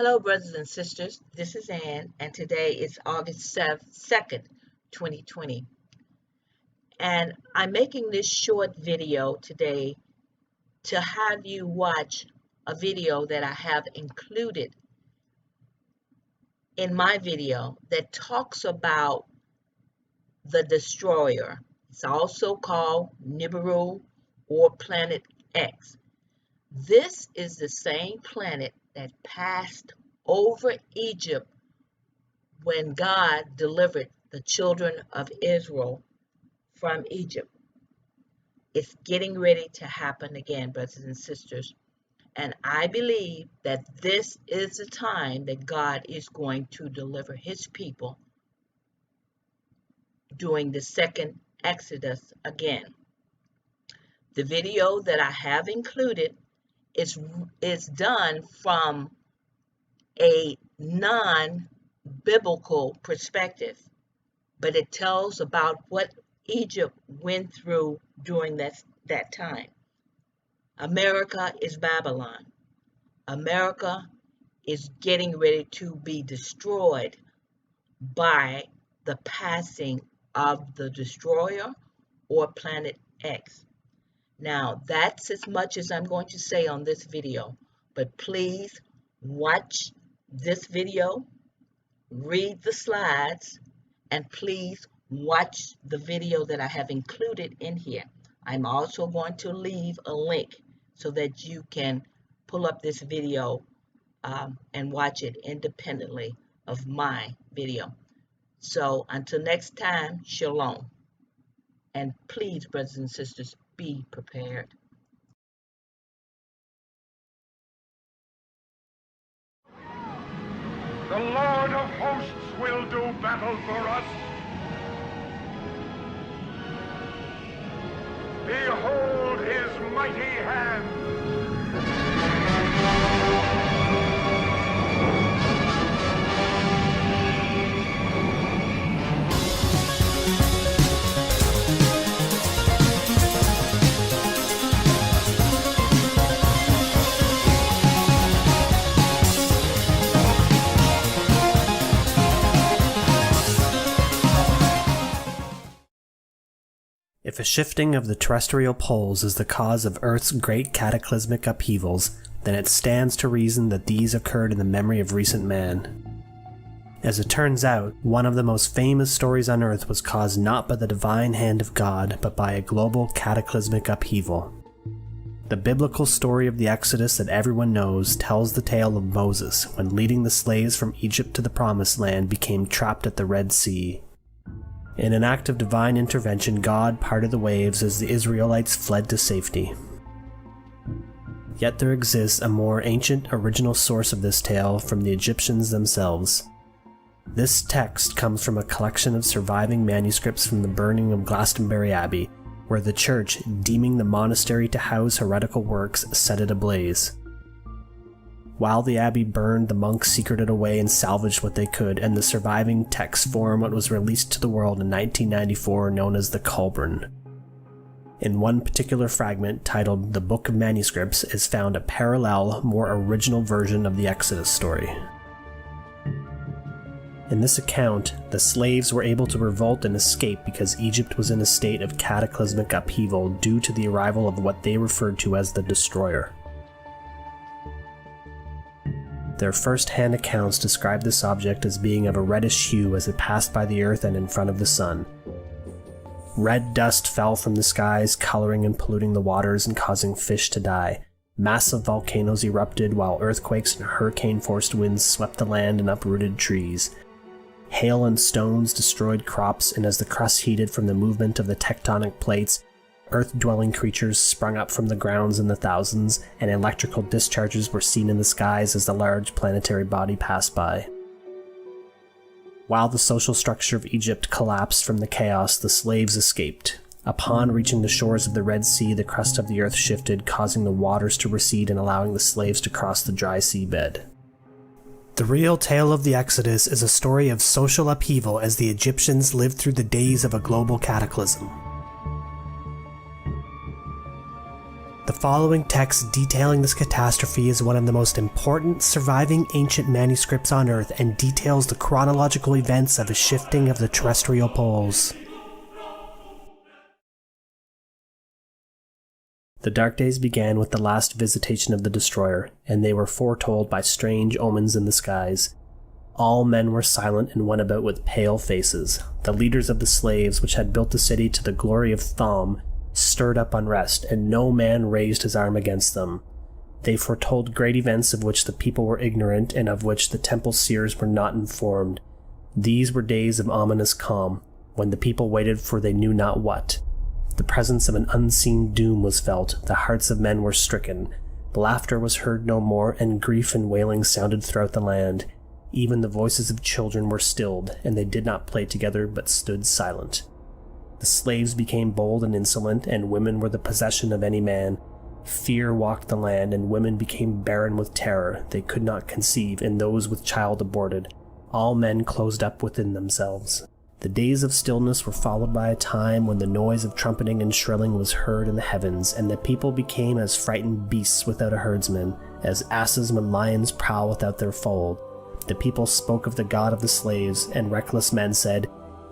Hello, brothers and sisters. This is Ann, and today is August 2nd, 2020. And I'm making this short video today to have you watch a video that I have included in my video that talks about the destroyer. It's also called Nibiru or Planet X. This is the same planet that passed over Egypt when God delivered the children of Israel from Egypt. It's getting ready to happen again, brothers and sisters. And I believe that this is the time that God is going to deliver his people during the second Exodus again. The video that I have included is done from a non-biblical perspective, but it tells about what Egypt went through during that time. America is Babylon. America is getting ready to be destroyed by the passing of the destroyer or Planet X. Now, that's as much as I'm going to say on this video, but please watch this video, read the slides, and please watch the video that I have included in here. I'm also going to leave a link so that you can pull up this video and watch it independently of my video. So until next time, shalom. And please, brothers and sisters, be prepared. The Lord of hosts will do battle for us. Behold his mighty hand. If a shifting of the terrestrial poles is the cause of Earth's great cataclysmic upheavals, then it stands to reason that these occurred in the memory of recent man. As it turns out, one of the most famous stories on Earth was caused not by the divine hand of God, but by a global cataclysmic upheaval. The biblical story of the Exodus that everyone knows tells the tale of Moses when leading the slaves from Egypt to the Promised Land became trapped at the Red Sea. In an act of divine intervention, God parted the waves as the Israelites fled to safety. Yet there exists a more ancient original source of this tale from the Egyptians themselves. This text comes from a collection of surviving manuscripts from the burning of Glastonbury Abbey, where the church, deeming the monastery to house heretical works, set it ablaze. While the abbey burned, the monks secreted away and salvaged what they could, and the surviving text form what was released to the world in 1994 known as the Kolbrin. In one particular fragment, titled The Book of Manuscripts, is found a parallel, more original version of the Exodus story. In this account, the slaves were able to revolt and escape because Egypt was in a state of cataclysmic upheaval due to the arrival of what they referred to as the destroyer. Their first-hand accounts describe this object as being of a reddish hue as it passed by the earth and in front of the sun. Red dust fell from the skies, coloring and polluting the waters and causing fish to die. Massive volcanoes erupted while earthquakes and hurricane-forced winds swept the land and uprooted trees. Hail and stones destroyed crops, and as the crust heated from the movement of the tectonic plates, earth-dwelling creatures sprung up from the grounds in the thousands, and electrical discharges were seen in the skies as the large planetary body passed by. While the social structure of Egypt collapsed from the chaos, the slaves escaped. Upon reaching the shores of the Red Sea, the crust of the earth shifted, causing the waters to recede and allowing the slaves to cross the dry seabed. The real tale of the Exodus is a story of social upheaval as the Egyptians lived through the days of a global cataclysm. The following text detailing this catastrophe is one of the most important surviving ancient manuscripts on Earth and details the chronological events of a shifting of the terrestrial poles. The dark days began with the last visitation of the destroyer, and they were foretold by strange omens in the skies. All men were silent and went about with pale faces. The leaders of the slaves, which had built the city to the glory of Thom, stirred up unrest, and no man raised his arm against them. They foretold great events of which the people were ignorant and of which the temple seers were not informed. These were days of ominous calm, when the people waited for they knew not what. The presence of an unseen doom was felt, the hearts of men were stricken. Laughter was heard no more, and grief and wailing sounded throughout the land. Even the voices of children were stilled, and they did not play together but stood silent. The slaves became bold and insolent, and women were the possession of any man. Fear walked the land, and women became barren with terror. They could not conceive, and those with child aborted. All men closed up within themselves. The days of stillness were followed by a time when the noise of trumpeting and shrilling was heard in the heavens, and the people became as frightened beasts without a herdsman, as asses when lions prowl without their fold. The people spoke of the God of the slaves, and reckless men said,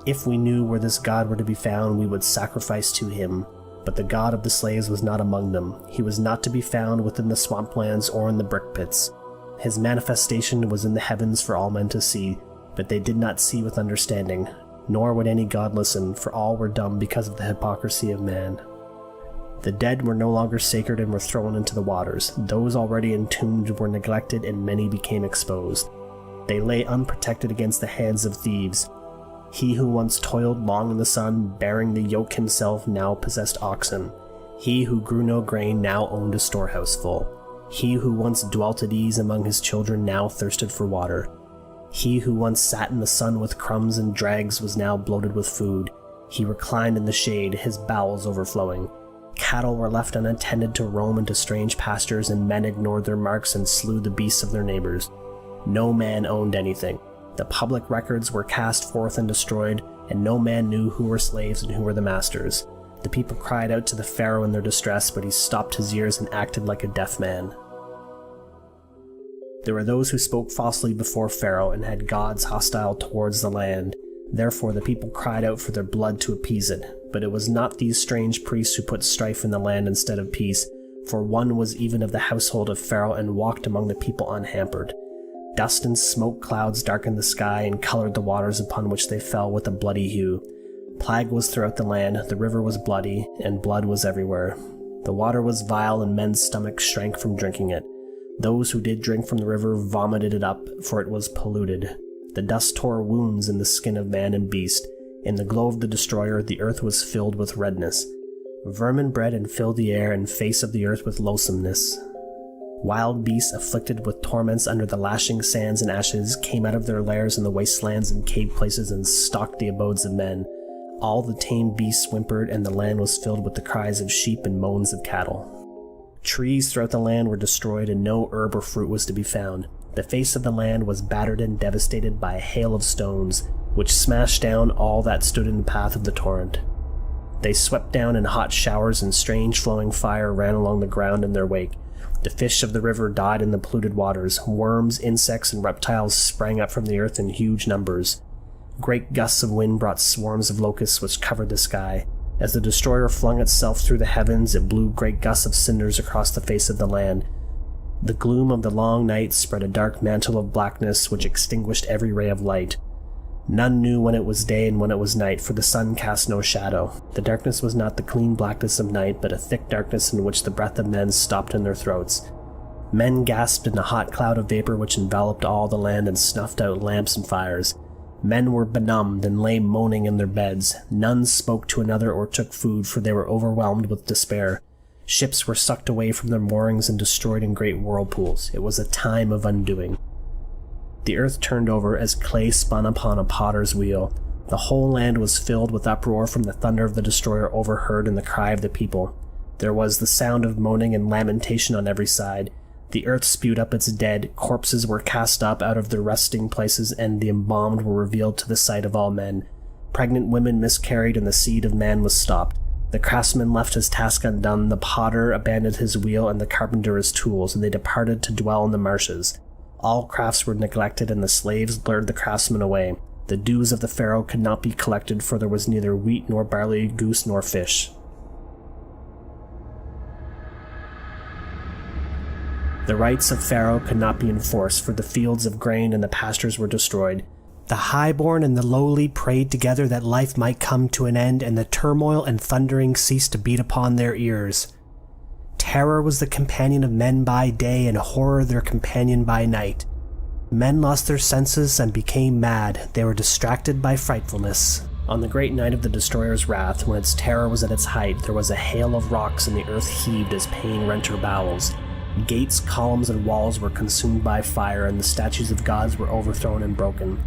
"If we knew where this God were to be found, we would sacrifice to him." But the God of the slaves was not among them. He was not to be found within the swamplands or in the brick pits. His manifestation was in the heavens for all men to see, but they did not see with understanding. Nor would any god listen, for all were dumb because of the hypocrisy of man. The dead were no longer sacred and were thrown into the waters. Those already entombed were neglected, and many became exposed. They lay unprotected against the hands of thieves. He who once toiled long in the sun, bearing the yoke himself, now possessed oxen. He who grew no grain now owned a storehouse full. He who once dwelt at ease among his children now thirsted for water. He who once sat in the sun with crumbs and dregs was now bloated with food. He reclined in the shade, his bowels overflowing. Cattle were left unattended to roam into strange pastures, and men ignored their marks and slew the beasts of their neighbors. No man owned anything. The public records were cast forth and destroyed, and no man knew who were slaves and who were the masters. The people cried out to the Pharaoh in their distress, but he stopped his ears and acted like a deaf man. There were those who spoke falsely before Pharaoh and had gods hostile towards the land. Therefore the people cried out for their blood to appease it. But it was not these strange priests who put strife in the land instead of peace, for one was even of the household of Pharaoh and walked among the people unhampered. Dust and smoke clouds darkened the sky and colored the waters upon which they fell with a bloody hue. Plague was throughout the land, the river was bloody, and blood was everywhere. The water was vile, and men's stomachs shrank from drinking it. Those who did drink from the river vomited it up, for it was polluted. The dust tore wounds in the skin of man and beast. In the glow of the destroyer, the earth was filled with redness. Vermin bred and filled the air and face of the earth with loathsomeness. Wild beasts afflicted with torments under the lashing sands and ashes came out of their lairs in the wastelands and cave places and stalked the abodes of men. All the tame beasts whimpered, and the land was filled with the cries of sheep and moans of cattle. Trees throughout the land were destroyed, and no herb or fruit was to be found. The face of the land was battered and devastated by a hail of stones, which smashed down all that stood in the path of the torrent. They swept down in hot showers, and strange flowing fire ran along the ground in their wake. The fish of the river died in the polluted waters. Worms, insects, and reptiles sprang up from the earth in huge numbers. Great gusts of wind brought swarms of locusts which covered the sky. As the destroyer flung itself through the heavens, it blew great gusts of cinders across the face of the land. The gloom of the long night spread a dark mantle of blackness which extinguished every ray of light. None knew when it was day and when it was night, for the sun cast no shadow. The darkness was not the clean blackness of night, but a thick darkness in which the breath of men stopped in their throats. Men gasped in a hot cloud of vapor which enveloped all the land and snuffed out lamps and fires. Men were benumbed and lay moaning in their beds. None spoke to another or took food, for they were overwhelmed with despair. Ships were sucked away from their moorings and destroyed in great whirlpools. It was a time of undoing. The earth turned over as clay spun upon a potter's wheel. The whole land was filled with uproar from the thunder of the destroyer overheard in the cry of the people. There was the sound of moaning and lamentation on every side. The earth spewed up its dead, corpses were cast up out of their resting places, and the embalmed were revealed to the sight of all men. Pregnant women miscarried, and the seed of man was stopped. The craftsman left his task undone, the potter abandoned his wheel, and the carpenter his tools, and they departed to dwell in the marshes. All crafts were neglected, and the slaves lured the craftsmen away. The dues of the pharaoh could not be collected, for there was neither wheat nor barley, goose nor fish. The rights of Pharaoh could not be enforced, for the fields of grain and the pastures were destroyed. The highborn and the lowly prayed together that life might come to an end, and the turmoil and thundering ceased to beat upon their ears. Terror was the companion of men by day, and horror their companion by night. Men lost their senses and became mad. They were distracted by frightfulness. On the great night of the destroyer's wrath, when its terror was at its height, there was a hail of rocks, and the earth heaved as pain rent her bowels. Gates, columns, and walls were consumed by fire, and the statues of gods were overthrown and broken.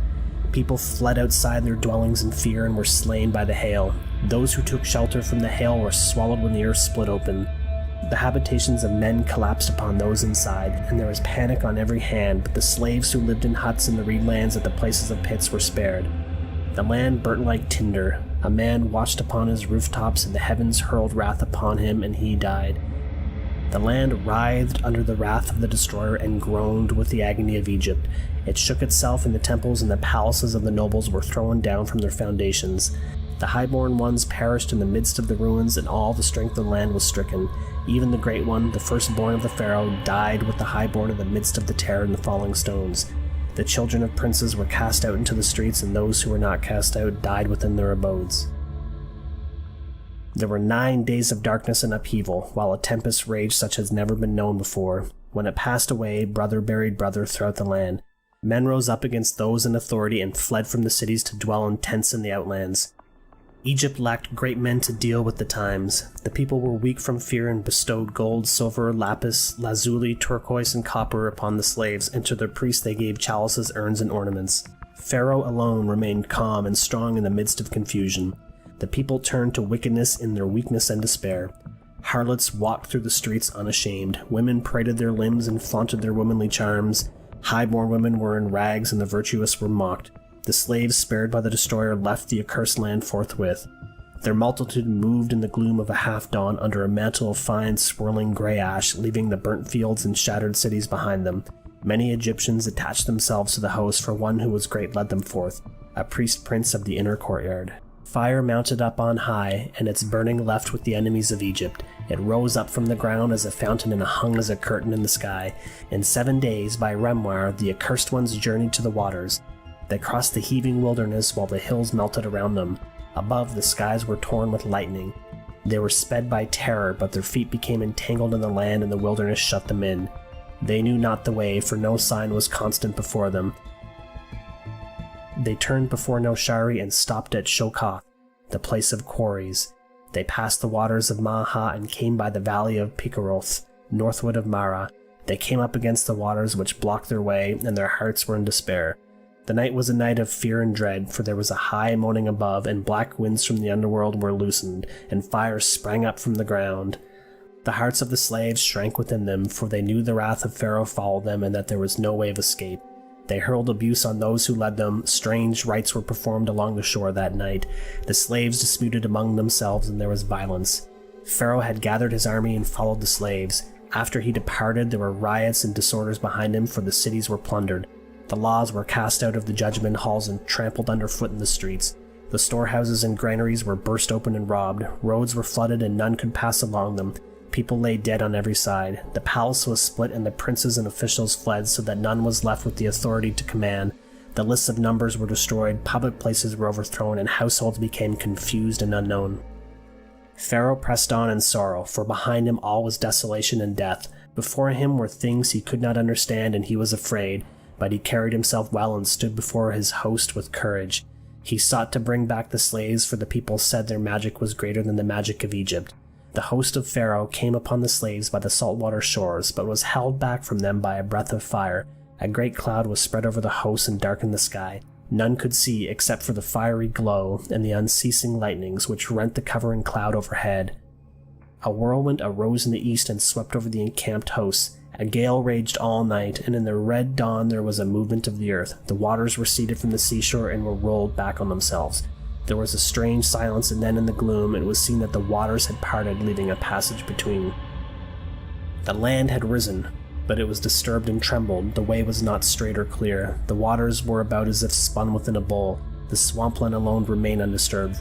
People fled outside their dwellings in fear and were slain by the hail. Those who took shelter from the hail were swallowed when the earth split open. The habitations of men collapsed upon those inside, and there was panic on every hand, but the slaves who lived in huts in the reed lands at the places of pits were spared. The land burnt like tinder. A man watched upon his rooftops, and the heavens hurled wrath upon him, and he died. The land writhed under the wrath of the destroyer and groaned with the agony of Egypt. It shook itself, and the temples and the palaces of the nobles were thrown down from their foundations. The highborn ones perished in the midst of the ruins, and all the strength of the land was stricken. Even the great one, the firstborn of the pharaoh, died with the highborn in the midst of the terror and the falling stones. The children of princes were cast out into the streets, and those who were not cast out died within their abodes. There were 9 days of darkness and upheaval, while a tempest raged such as never been known before. When it passed away, brother buried brother throughout the land. Men rose up against those in authority and fled from the cities to dwell in tents in the outlands. Egypt lacked great men to deal with the times. The people were weak from fear and bestowed gold, silver, lapis, lazuli, turquoise, and copper upon the slaves, and to their priests they gave chalices, urns, and ornaments. Pharaoh alone remained calm and strong in the midst of confusion. The people turned to wickedness in their weakness and despair. Harlots walked through the streets unashamed. Women paraded their limbs and flaunted their womanly charms. Highborn women were in rags, and the virtuous were mocked. The slaves spared by the destroyer left the accursed land forthwith. Their multitude moved in the gloom of a half-dawn under a mantle of fine swirling grey ash, leaving the burnt fields and shattered cities behind them. Many Egyptians attached themselves to the host, for one who was great led them forth, a priest-prince of the inner courtyard. Fire mounted up on high, and its burning left with the enemies of Egypt. It rose up from the ground as a fountain and hung as a curtain in the sky. In 7 days, by Remwar, the accursed ones journeyed to the waters. They crossed the heaving wilderness while the hills melted around them. Above, the skies were torn with lightning. They were sped by terror, but their feet became entangled in the land, and the wilderness shut them in. They knew not the way, for no sign was constant before them. They turned before Noshari and stopped at Shokoth, the place of quarries. They passed the waters of Maha and came by the valley of Pikaroth, northward of Mara. They came up against the waters which blocked their way, and their hearts were in despair. The night was a night of fear and dread, for there was a high moaning above, and black winds from the underworld were loosened, and fires sprang up from the ground. The hearts of the slaves shrank within them, for they knew the wrath of Pharaoh followed them, and that there was no way of escape. They hurled abuse on those who led them. Strange rites were performed along the shore that night. The slaves disputed among themselves, and there was violence. Pharaoh had gathered his army and followed the slaves. After he departed, there were riots and disorders behind him, for the cities were plundered. The laws were cast out of the judgment halls and trampled underfoot in the streets. The storehouses and granaries were burst open and robbed. Roads were flooded and none could pass along them. People lay dead on every side. The palace was split and the princes and officials fled, so that none was left with the authority to command. The lists of numbers were destroyed, public places were overthrown, and households became confused and unknown. Pharaoh pressed on in sorrow, for behind him all was desolation and death. Before him were things he could not understand, and he was afraid, but he carried himself well and stood before his host with courage. He sought to bring back the slaves, for the people said their magic was greater than the magic of Egypt. The host of Pharaoh came upon the slaves by the saltwater shores, but was held back from them by a breath of fire. A great cloud was spread over the host and darkened the sky. None could see except for the fiery glow and the unceasing lightnings which rent the covering cloud overhead. A whirlwind arose in the east and swept over the encamped hosts. A gale raged all night, and in the red dawn there was a movement of the earth. The waters receded from the seashore and were rolled back on themselves. There was a strange silence, and then in the gloom it was seen that the waters had parted, leaving a passage between. The land had risen, but it was disturbed and trembled. The way was not straight or clear. The waters were about as if spun within a bowl. The swampland alone remained undisturbed.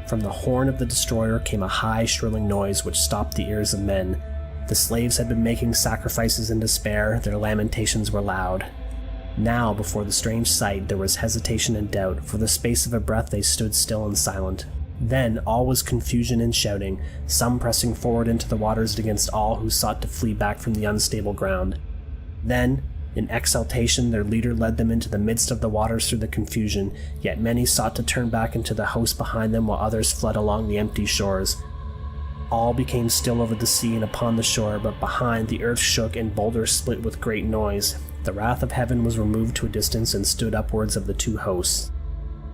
From the horn of the destroyer came a high, shrilling noise which stopped the ears of men. The slaves had been making sacrifices in despair. Their lamentations were loud. Now, before the strange sight, there was hesitation and doubt. For the space of a breath they stood still and silent. Then all was confusion and shouting, some pressing forward into the waters against all who sought to flee back from the unstable ground. Then, in exultation, their leader led them into the midst of the waters through the confusion, yet many sought to turn back into the host behind them, while others fled along the empty shores. All became still over the sea and upon the shore, but behind the earth shook and boulders split with great noise. The wrath of heaven was removed to a distance and stood upwards of the two hosts.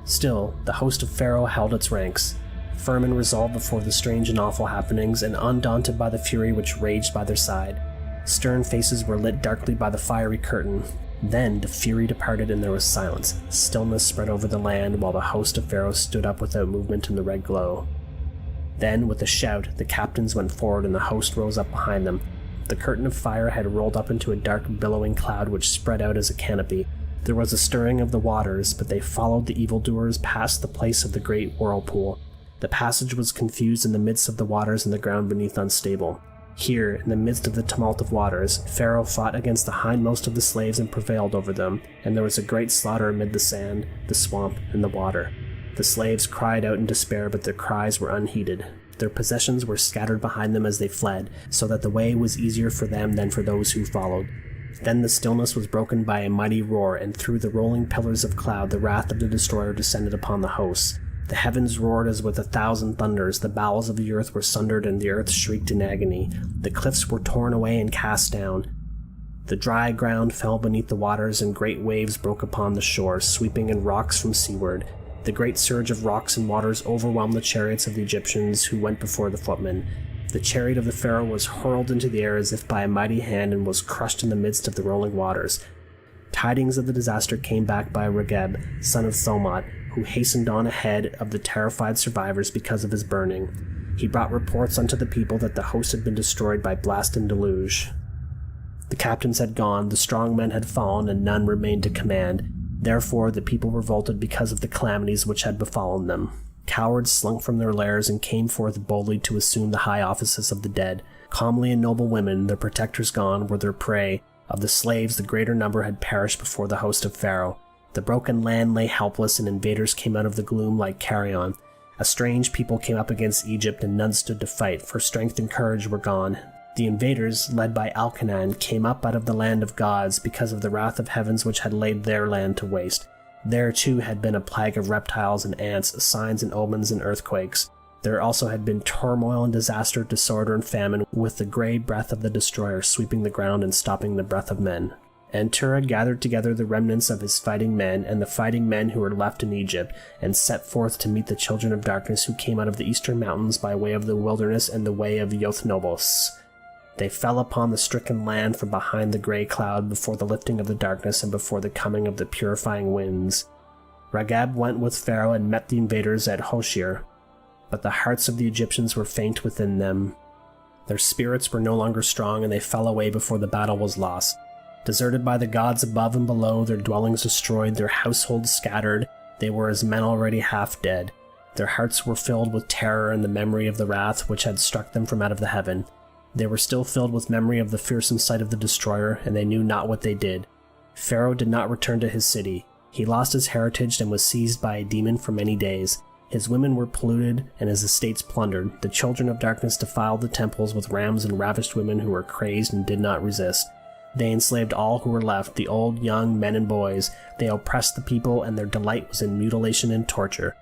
Still, the host of Pharaoh held its ranks, firm and resolved before the strange and awful happenings, and undaunted by the fury which raged by their side. Stern faces were lit darkly by the fiery curtain. Then the fury departed and there was silence. Stillness spread over the land, while the host of Pharaoh stood up without movement in the red glow. Then, with a shout, the captains went forward and the host rose up behind them. The curtain of fire had rolled up into a dark, billowing cloud which spread out as a canopy. There was a stirring of the waters, but they followed the evildoers past the place of the great whirlpool. The passage was confused in the midst of the waters and the ground beneath unstable. Here, in the midst of the tumult of waters, Pharaoh fought against the hindmost of the slaves and prevailed over them, and there was a great slaughter amid the sand, the swamp, and the water. The slaves cried out in despair, but their cries were unheeded. Their possessions were scattered behind them as they fled, so that the way was easier for them than for those who followed. Then the stillness was broken by a mighty roar, and through the rolling pillars of cloud the wrath of the destroyer descended upon the hosts. The heavens roared as with 1,000 thunders, the bowels of the earth were sundered, and the earth shrieked in agony. The cliffs were torn away and cast down. The dry ground fell beneath the waters, and great waves broke upon the shore, sweeping in rocks from seaward. The great surge of rocks and waters overwhelmed the chariots of the Egyptians who went before the footmen. The chariot of the Pharaoh was hurled into the air as if by a mighty hand and was crushed in the midst of the rolling waters. Tidings of the disaster came back by Regeb, son of Thomot, who hastened on ahead of the terrified survivors because of his burning. He brought reports unto the people that the host had been destroyed by blast and deluge. The captains had gone, the strong men had fallen, and none remained to command. Therefore the people revolted because of the calamities which had befallen them. Cowards slunk from their lairs and came forth boldly to assume the high offices of the dead. Comely and noble women, their protectors gone, were their prey. Of the slaves, the greater number had perished before the host of Pharaoh. The broken land lay helpless, and invaders came out of the gloom like carrion. A strange people came up against Egypt, and none stood to fight, for strength and courage were gone. The invaders, led by Elkanan, came up out of the land of gods because of the wrath of heavens which had laid their land to waste. There too had been a plague of reptiles and ants, signs and omens and earthquakes. There also had been turmoil and disaster, disorder and famine, with the grey breath of the destroyer sweeping the ground and stopping the breath of men. And Terah gathered together the remnants of his fighting men and the fighting men who were left in Egypt, and set forth to meet the children of darkness who came out of the eastern mountains by way of the wilderness and the way of Yothnobos. They fell upon the stricken land from behind the grey cloud before the lifting of the darkness and before the coming of the purifying winds. Regeb went with Pharaoh and met the invaders at Hoshir, but the hearts of the Egyptians were faint within them. Their spirits were no longer strong, and they fell away before the battle was lost. Deserted by the gods above and below, their dwellings destroyed, their households scattered, they were as men already half dead. Their hearts were filled with terror and the memory of the wrath which had struck them from out of the heaven. They were still filled with memory of the fearsome sight of the destroyer, and they knew not what they did. Pharaoh did not return to his city. He lost his heritage and was seized by a demon for many days. His women were polluted, and his estates plundered. The children of darkness defiled the temples with rams and ravished women who were crazed and did not resist. They enslaved all who were left, the old, young, men and boys. They oppressed the people, and their delight was in mutilation and torture.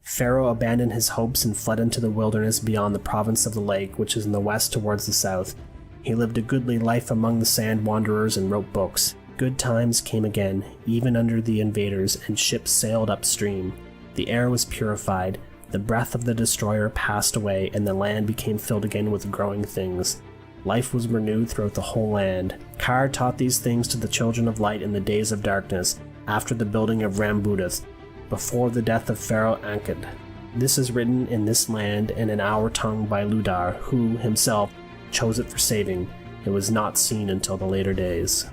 Pharaoh abandoned his hopes and fled into the wilderness beyond the province of the lake, which is in the west towards the south. He lived a goodly life among the sand wanderers and wrote books. Good times came again, even under the invaders, and ships sailed upstream. The air was purified, the breath of the destroyer passed away, and the land became filled again with growing things. Life was renewed throughout the whole land. Kar taught these things to the children of light in the days of darkness, after the building of Rambudath. before the death of Pharaoh Ankhed. This is written in this land and in our tongue by Ludar, who himself chose it for saving. It was not seen until the later days.